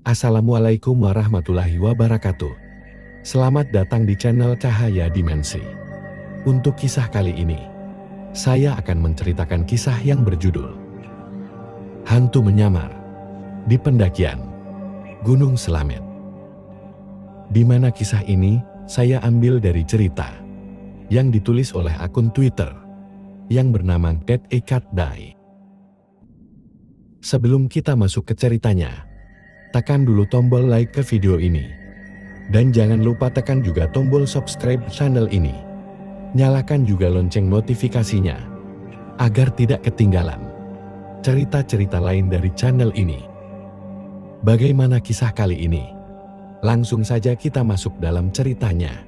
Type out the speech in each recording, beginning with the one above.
Assalamualaikum warahmatullahi wabarakatuh. Selamat datang di channel Cahaya Dimensi. Untuk kisah kali ini, saya akan menceritakan kisah yang berjudul Hantu Menyamar di Pendakian Gunung Slamet. Di mana kisah ini saya ambil dari cerita yang ditulis oleh akun Twitter yang bernama @ekatdai. Sebelum kita masuk ke ceritanya, tekan dulu tombol like ke video ini. Dan jangan lupa tekan juga tombol subscribe channel ini. Nyalakan juga lonceng notifikasinya, agar tidak ketinggalan cerita-cerita lain dari channel ini. Bagaimana kisah kali ini? Langsung saja kita masuk dalam ceritanya.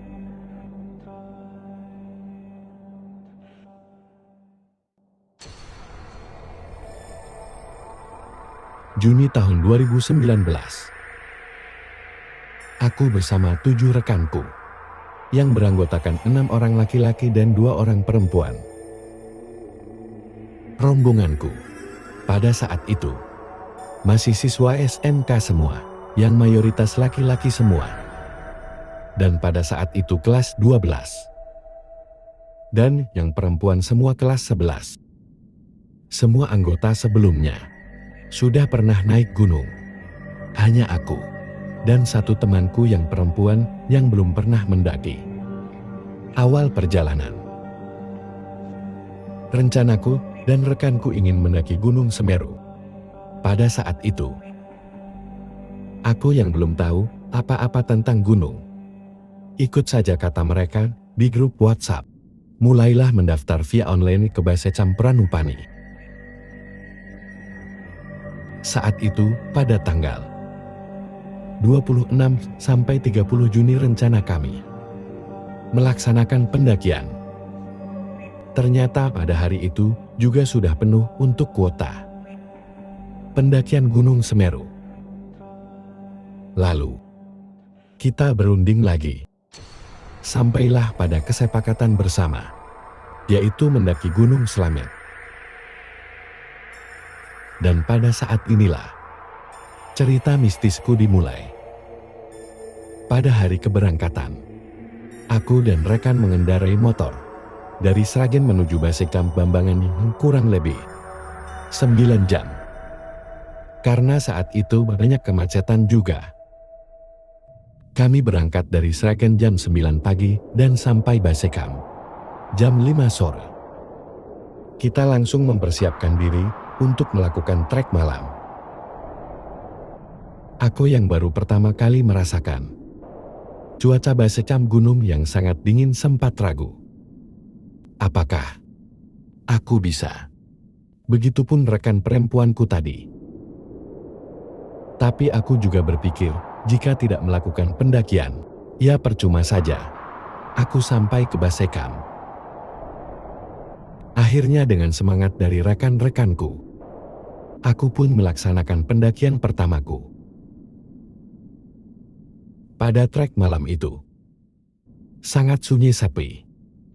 Juni tahun 2019. Aku bersama 7 rekanku yang beranggotakan 6 orang laki-laki dan 2 orang perempuan. Rombonganku pada saat itu masih siswa SMK semua, yang mayoritas laki-laki semua. Dan pada saat itu kelas 12. Dan yang perempuan semua kelas 11. Semua anggota sebelumnya sudah pernah naik gunung. Hanya aku dan satu temanku yang perempuan yang belum pernah mendaki. Awal perjalanan, rencanaku dan rekanku ingin mendaki Gunung Semeru. Pada saat itu, aku yang belum tahu apa-apa tentang gunung. Ikut saja kata mereka di grup WhatsApp. Mulailah mendaftar via online ke Basecamp Pranupani. Saat itu, pada tanggal 26 sampai 30 Juni rencana kami melaksanakan pendakian. Ternyata pada hari itu juga sudah penuh untuk kuota pendakian Gunung Semeru. Lalu, kita berunding lagi. Sampailah pada kesepakatan bersama, yaitu mendaki Gunung Slamet. Dan pada saat inilah cerita mistisku dimulai. Pada hari keberangkatan, aku dan rekan mengendarai motor dari Sragen menuju Basecamp Bambangan yang kurang lebih 9 jam. Karena saat itu banyak kemacetan juga. Kami berangkat dari Sragen jam 9 pagi dan sampai Basecamp jam 5 sore. Kita langsung mempersiapkan diri untuk melakukan trek malam. Aku yang baru pertama kali merasakan cuaca Basecamp gunung yang sangat dingin sempat ragu. Apakah aku bisa? Begitupun rekan perempuanku tadi. Tapi aku juga berpikir, jika tidak melakukan pendakian, ya percuma saja. Aku sampai ke Basecamp. Akhirnya dengan semangat dari rekan-rekanku, aku pun melaksanakan pendakian pertamaku. Pada trek malam itu, sangat sunyi sepi.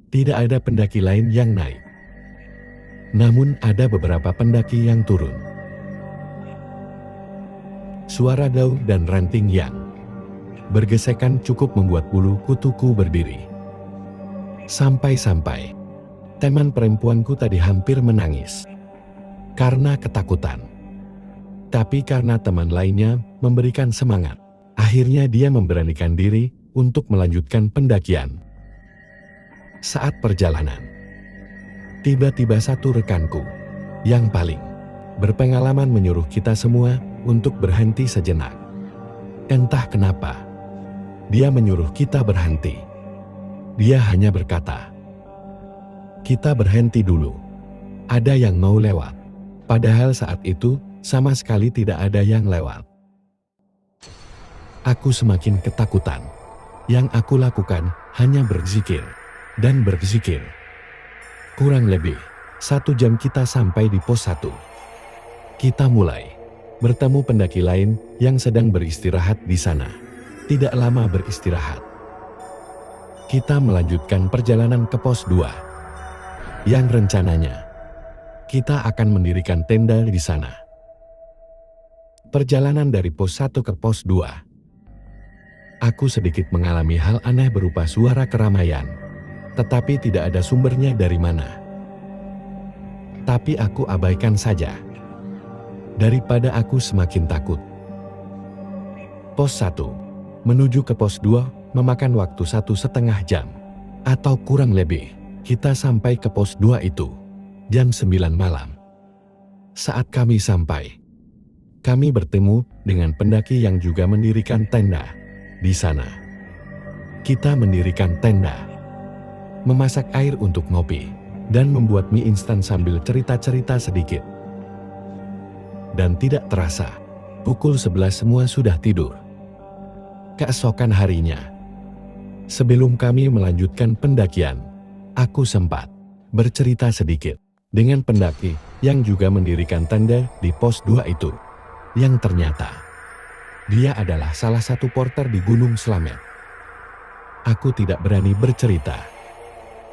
Tidak ada pendaki lain yang naik. Namun ada beberapa pendaki yang turun. Suara daun dan ranting yang bergesekan cukup membuat bulu kutuku berdiri. Sampai-sampai teman perempuanku tadi hampir menangis karena ketakutan. Tapi karena teman lainnya memberikan semangat, akhirnya dia memberanikan diri untuk melanjutkan pendakian. Saat perjalanan, tiba-tiba satu rekanku yang paling berpengalaman menyuruh kita semua untuk berhenti sejenak. Entah kenapa, dia menyuruh kita berhenti. Dia hanya berkata, "Kita berhenti dulu. Ada yang mau lewat." Padahal saat itu sama sekali tidak ada yang lewat. Aku semakin ketakutan. Yang aku lakukan hanya berzikir dan berzikir. Kurang lebih 1 jam kita sampai di pos 1. Kita mulai bertemu pendaki lain yang sedang beristirahat di sana. Tidak lama beristirahat, kita melanjutkan perjalanan ke pos 2. Yang rencananya kita akan mendirikan tenda di sana. Perjalanan dari pos 1 ke pos 2. Aku sedikit mengalami hal aneh berupa suara keramaian, tetapi tidak ada sumbernya dari mana. Tapi aku abaikan saja, daripada aku semakin takut. Pos 1 menuju ke pos 2 memakan waktu 1,5 jam, atau kurang lebih. Kita sampai ke pos 2 itu jam 9 malam. Saat kami sampai, kami bertemu dengan pendaki yang juga mendirikan tenda di sana. Kita mendirikan tenda, memasak air untuk ngopi, dan membuat mie instan sambil cerita-cerita sedikit. Dan tidak terasa, pukul 11 semua sudah tidur. Keesokan harinya, sebelum kami melanjutkan pendakian, aku sempat bercerita sedikit dengan pendaki yang juga mendirikan tenda di pos 2 itu, yang ternyata dia adalah salah satu porter di Gunung Slamet. Aku tidak berani bercerita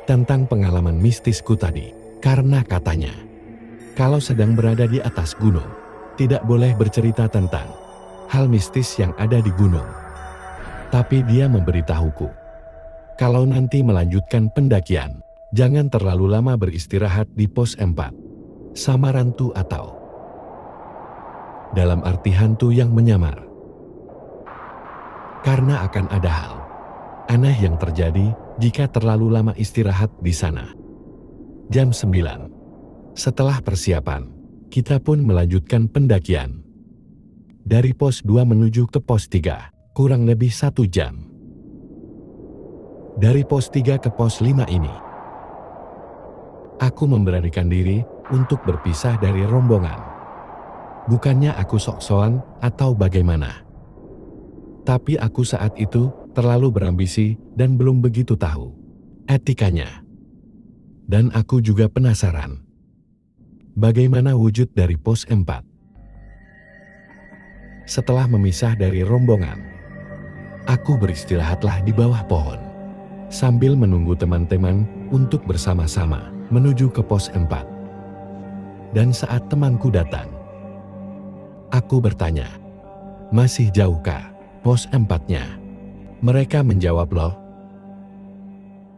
tentang pengalaman mistisku tadi, karena katanya, kalau sedang berada di atas gunung, tidak boleh bercerita tentang hal mistis yang ada di gunung. Tapi dia memberitahuku, kalau nanti melanjutkan pendakian, jangan terlalu lama beristirahat di pos 4, sama hantu atau dalam arti hantu yang menyamar. Karena akan ada hal aneh yang terjadi jika terlalu lama istirahat di sana. Jam 9, setelah persiapan, kita pun melanjutkan pendakian. Dari pos 2 menuju ke pos 3, kurang lebih 1 jam. Dari pos 3 ke pos 5 ini, aku memberanikan diri untuk berpisah dari rombongan. Bukannya aku sok-sokan atau bagaimana. Tapi aku saat itu terlalu berambisi dan belum begitu tahu etikanya. Dan aku juga penasaran bagaimana wujud dari pos 4. Setelah memisah dari rombongan, aku beristirahatlah di bawah pohon, sambil menunggu teman-teman untuk bersama-sama menuju ke pos 4. Dan saat temanku datang, aku bertanya, masih jauhkah pos 4-nya? Mereka menjawab, loh,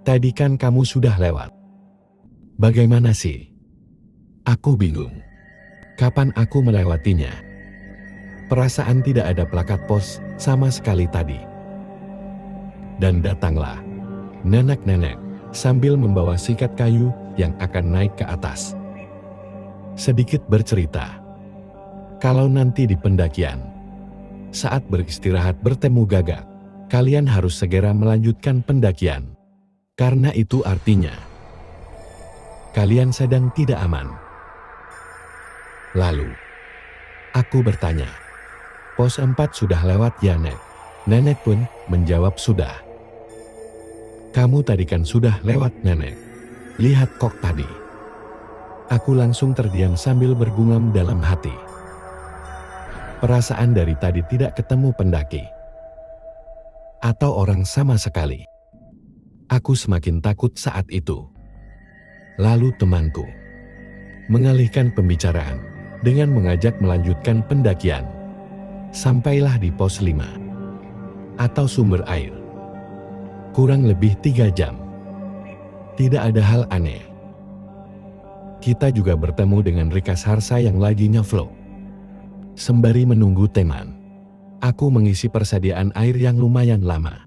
tadi kan kamu sudah lewat. Bagaimana sih? Aku bingung. Kapan aku melewatinya? Perasaan tidak ada plakat pos sama sekali tadi. Dan datanglah nenek-nenek sambil membawa sikat kayu yang akan naik ke atas. Sedikit bercerita, kalau nanti di pendakian, saat beristirahat bertemu gagak, kalian harus segera melanjutkan pendakian. Karena itu artinya, kalian sedang tidak aman. Lalu, aku bertanya, pos 4 sudah lewat ya, Nek? Nenek pun menjawab sudah. Kamu tadi kan sudah lewat, Nenek. Lihat kok tadi. Aku langsung terdiam sambil bergumam dalam hati. Perasaan dari tadi tidak ketemu pendaki atau orang sama sekali. Aku semakin takut saat itu. Lalu temanku mengalihkan pembicaraan dengan mengajak melanjutkan pendakian. Sampailah di pos 5 atau sumber air. Kurang lebih 3 jam. Tidak ada hal aneh. Kita juga bertemu dengan Rikas Harsa yang lagi ngevlog. Sembari menunggu teman, aku mengisi persediaan air yang lumayan lama.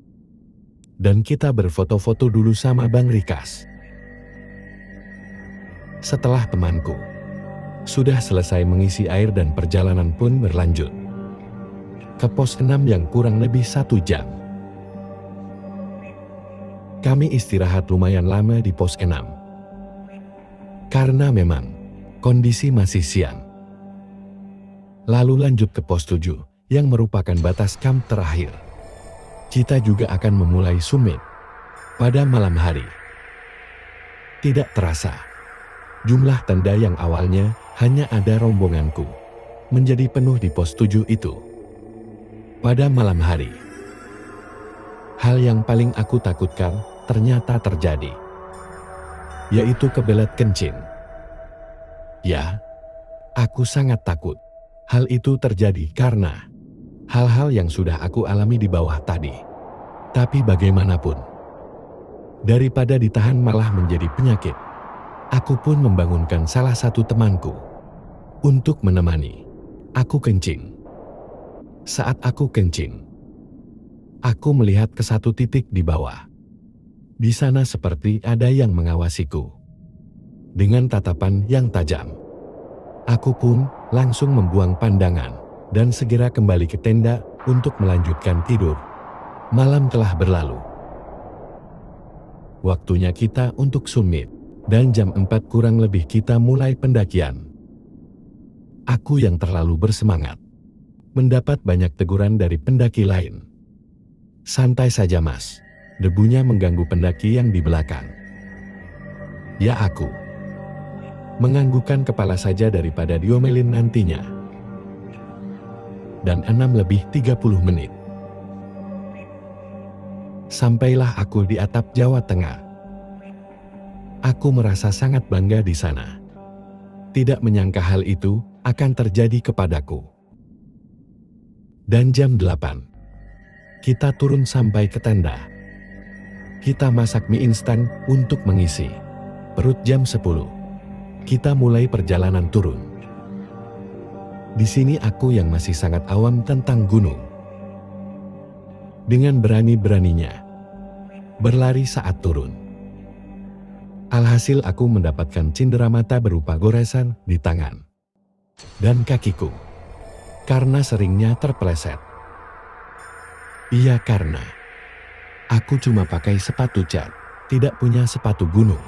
Dan kita berfoto-foto dulu sama Bang Rikas. Setelah temanku sudah selesai mengisi air dan perjalanan pun berlanjut ke pos 6 yang kurang lebih 1 jam. Kami istirahat lumayan lama di pos 6. Karena memang kondisi masih siang. Lalu lanjut ke pos 7 yang merupakan batas kamp terakhir. Kita juga akan memulai summit pada malam hari. Tidak terasa, jumlah tenda yang awalnya hanya ada rombonganku menjadi penuh di pos 7 itu. Pada malam hari, hal yang paling aku takutkan ternyata terjadi, yaitu kebelet kencing. Ya, aku sangat takut Hal itu terjadi karena hal-hal yang sudah aku alami di bawah tadi. Tapi bagaimanapun, daripada ditahan malah menjadi penyakit, aku pun membangunkan salah satu temanku untuk menemani aku kencing. Saat aku kencing, aku melihat ke satu titik di bawah. Di sana seperti ada yang mengawasiku dengan tatapan yang tajam. Aku pun langsung membuang pandangan dan segera kembali ke tenda untuk melanjutkan tidur. Malam telah berlalu. Waktunya kita untuk summit dan jam 4 kurang lebih kita mulai pendakian. Aku yang terlalu bersemangat mendapat banyak teguran dari pendaki lain. Santai saja mas, debunya mengganggu pendaki yang di belakang. Ya aku menganggukkan kepala saja daripada diomelin nantinya. Dan 6:30 menit. Sampailah aku di atap Jawa Tengah. Aku merasa sangat bangga di sana. Tidak menyangka hal itu akan terjadi kepadaku. Dan jam 8, kita turun sampai ke tenda. Kita masak mie instan untuk mengisi perut. Jam 10, kita mulai perjalanan turun. Di sini aku yang masih sangat awam tentang gunung. Dengan berani-beraninya berlari saat turun. Alhasil aku mendapatkan cindera mata berupa goresan di tangan dan kakiku karena seringnya terpeleset. Iya, karena aku cuma pakai sepatu cat, tidak punya sepatu gunung.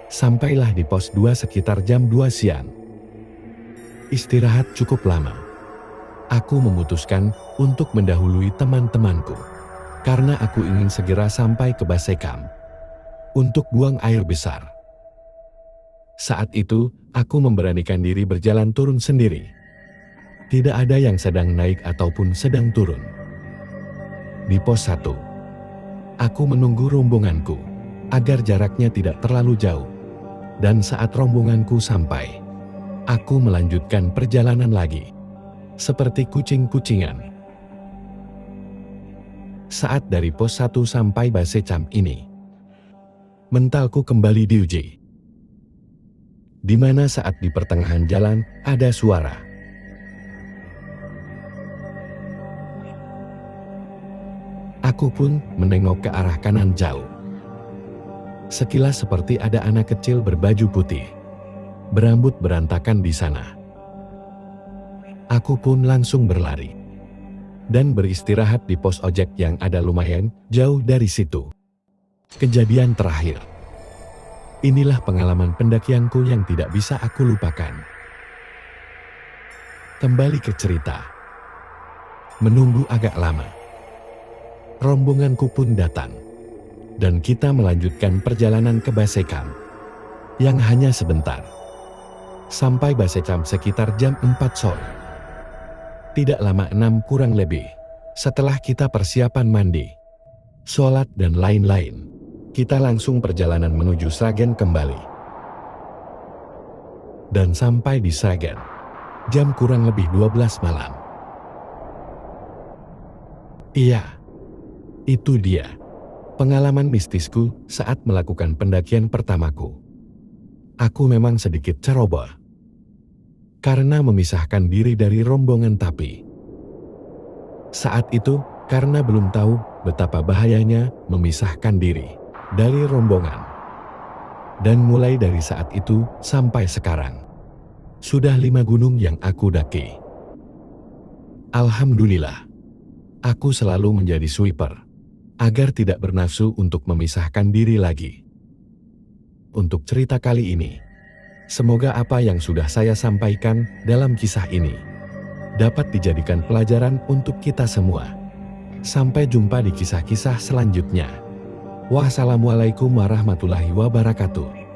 Sampailah di pos 2 sekitar jam 2 siang. Istirahat cukup lama. Aku memutuskan untuk mendahului teman-temanku karena aku ingin segera sampai ke base camp untuk buang air besar. Saat itu, aku memberanikan diri berjalan turun sendiri. Tidak ada yang sedang naik ataupun sedang turun. Di pos 1, aku menunggu rombonganku agar jaraknya tidak terlalu jauh. Dan saat rombonganku sampai, aku melanjutkan perjalanan lagi, seperti kucing-kucingan. Saat dari pos 1 sampai base camp ini, mentalku kembali diuji. Di mana saat di pertengahan jalan ada suara. Aku pun menengok ke arah kanan jauh. Sekilas seperti ada anak kecil berbaju putih, berambut berantakan di sana. Aku pun langsung berlari dan beristirahat di pos ojek yang ada lumayan jauh dari situ. Kejadian terakhir. Inilah pengalaman pendakianku yang tidak bisa aku lupakan. Kembali ke cerita. Menunggu agak lama. Rombonganku pun datang. Dan kita melanjutkan perjalanan ke base camp. Yang hanya sebentar. Sampai base camp sekitar jam 4 sore. Tidak lama 6 kurang lebih. Setelah kita persiapan mandi, sholat dan lain-lain, kita langsung perjalanan menuju Sragen kembali. Dan sampai di Sragen, jam kurang lebih 12 malam. Iya, itu dia pengalaman mistisku saat melakukan pendakian pertamaku. Aku memang sedikit ceroboh karena memisahkan diri dari rombongan, tapi saat itu karena belum tahu betapa bahayanya memisahkan diri dari rombongan. Dan mulai dari saat itu sampai sekarang, sudah 5 gunung yang aku daki. Alhamdulillah, aku selalu menjadi sweeper agar tidak bernafsu untuk memisahkan diri lagi. Untuk cerita kali ini, semoga apa yang sudah saya sampaikan dalam kisah ini dapat dijadikan pelajaran untuk kita semua. Sampai jumpa di kisah-kisah selanjutnya. Wassalamualaikum warahmatullahi wabarakatuh.